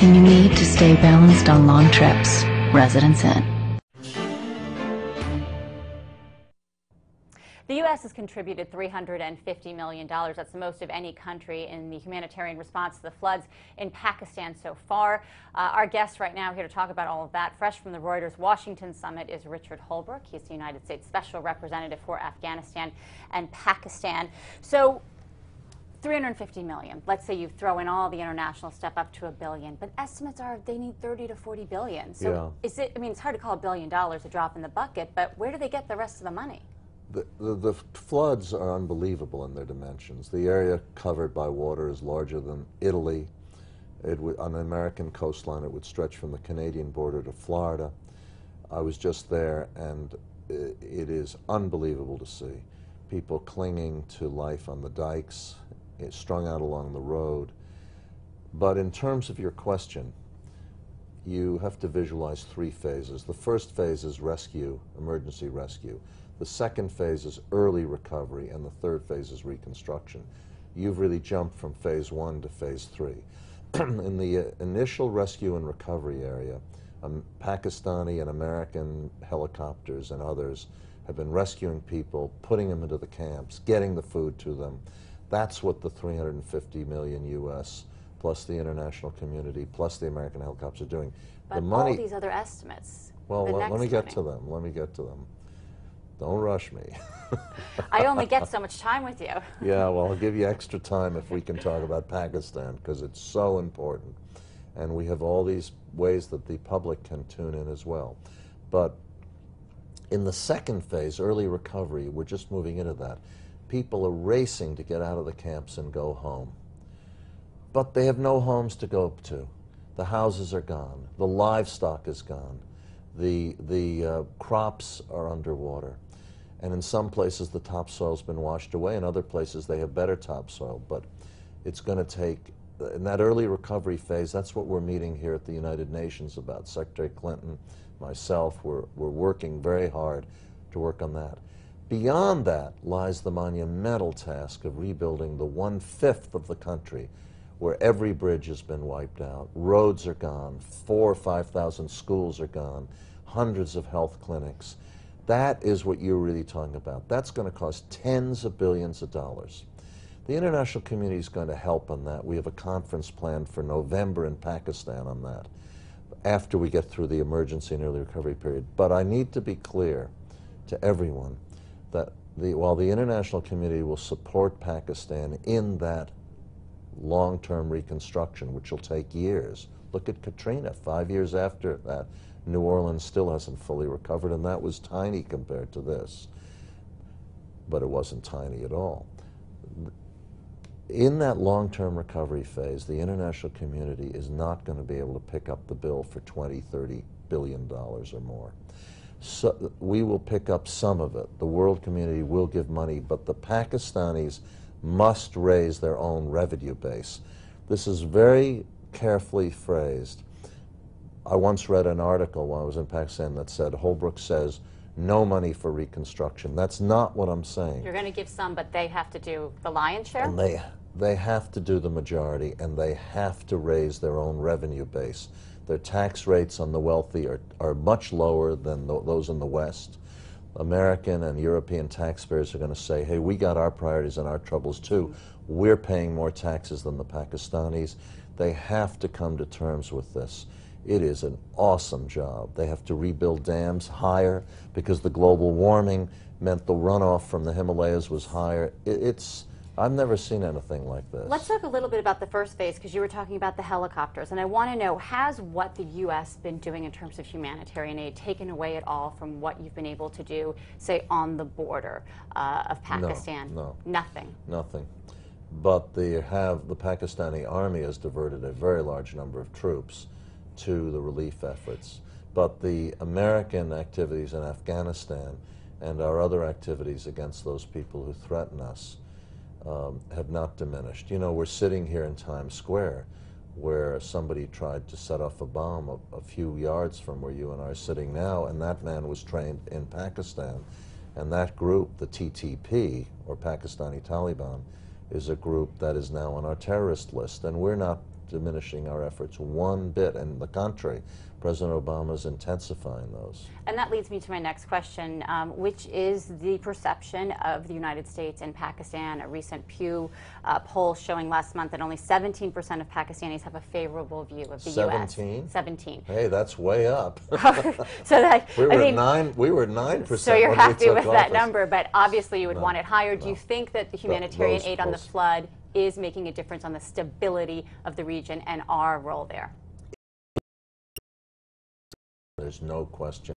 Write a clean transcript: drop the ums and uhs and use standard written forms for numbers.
everything you need to stay balanced on long trips. Residence Inn. The U.S. has contributed $350 million. That's the most of any country in the humanitarian response to the floods in Pakistan so far. Our guest right now here to talk about all of that, fresh from the Reuters Washington Summit, is Richard Holbrooke. He's the United States Special Representative for Afghanistan and Pakistan. So, $350 million. Let's say you throw in all the international stuff up to $1 billion, but estimates are they need $30 to $40 billion. So is it? I mean, it's hard to call $1 billion a drop in the bucket, but where do they get the rest of the money? The floods are unbelievable in their dimensions. The area covered by water is larger than Italy. On the American coastline, it would stretch from the Canadian border to Florida. I was just there, and it is unbelievable to see people clinging to life on the dikes, strung out along the road. But in terms of your question, you have to visualize 3 phases. The first phase is rescue, emergency rescue. The second phase is early recovery, and the third phase is reconstruction. You've really jumped from phase 1 to phase 3. In the initial rescue and recovery area, Pakistani and American helicopters and others have been rescuing people, putting them into the camps, getting the food to them. That's what the $350 million U.S. plus the international community plus the American helicopters are doing. But all these other estimates. Well, let me get to them. Let me get to them. Don't rush me. I only get so much time with you. Yeah, well, I'll give you extra time if we can talk about Pakistan, because it's so important. And we have all these ways that the public can tune in as well. But in the second phase, early recovery, we're just moving into that. People are racing to get out of the camps and go home. But they have no homes to go to. The houses are gone. The livestock is gone. The crops are underwater. And in some places the topsoil's been washed away. In other places they have better topsoil. But it's going to take, in that early recovery phase, that's what we're meeting here at the United Nations about. Secretary Clinton, myself, we're working very hard to work on that. Beyond that lies the monumental task of rebuilding the 1/5 of the country where every bridge has been wiped out, roads are gone, 4,000 or 5,000 schools are gone, hundreds of health clinics. That is what you're really talking about. That's going to cost tens of billions of dollars. The international community is going to help on that. We have a conference planned for November in Pakistan on that, after we get through the emergency and early recovery period. But I need to be clear to everyone that while the international community will support Pakistan in that long-term reconstruction, which will take years. Look at Katrina. 5 years after that, New Orleans still hasn't fully recovered, and that was tiny compared to this. But it wasn't tiny at all. In that long-term recovery phase, the international community is not going to be able to pick up the bill for $20, $30 billion or more. So we will pick up some of it. The world community will give money, but the Pakistanis must raise their own revenue base. This is very carefully phrased. I once read an article while I was in Pakistan that said, Holbrooke says, no money for reconstruction. That's not what I'm saying. You're going to give some, but they have to do the lion's share? And they have to do the majority, and they have to raise their own revenue base. Their tax rates on the wealthy are much lower than those in the West. American and European taxpayers are going to say, hey, we got our priorities and our troubles too. We're paying more taxes than the Pakistanis. They have to come to terms with this. It is an awesome job. They have to rebuild dams higher because the global warming meant the runoff from the Himalayas was higher. I've never seen anything like this. Let's talk a little bit about the first phase, because you were talking about the helicopters, and I want to know, has what the U.S. been doing in terms of humanitarian aid taken away at all from what you've been able to do, say, on the border of Pakistan? No. Nothing? Nothing. But the Pakistani army has diverted a very large number of troops to the relief efforts. But the American activities in Afghanistan and our other activities against those people who threaten us have not diminished. You know, we're sitting here in Times Square where somebody tried to set off a bomb a few yards from where you and I are sitting now, and that man was trained in Pakistan. And that group, the TTP, or Pakistani Taliban, is a group that is now on our terrorist list, and we're not diminishing our efforts one bit. And the contrary, President Obama is intensifying those. And that leads me to my next question, which is the perception of the United States and Pakistan. A recent Pew poll showing last month that only 17% of Pakistanis have a favorable view of the U.S. 17? 17. Hey, that's way up. So that, we were 9%. So you're when happy we with took that office. number, but obviously you would want it higher. Do No. you think that the humanitarian Those aid on the polls. flood is making a difference on the stability of the region and our role there? There's no question.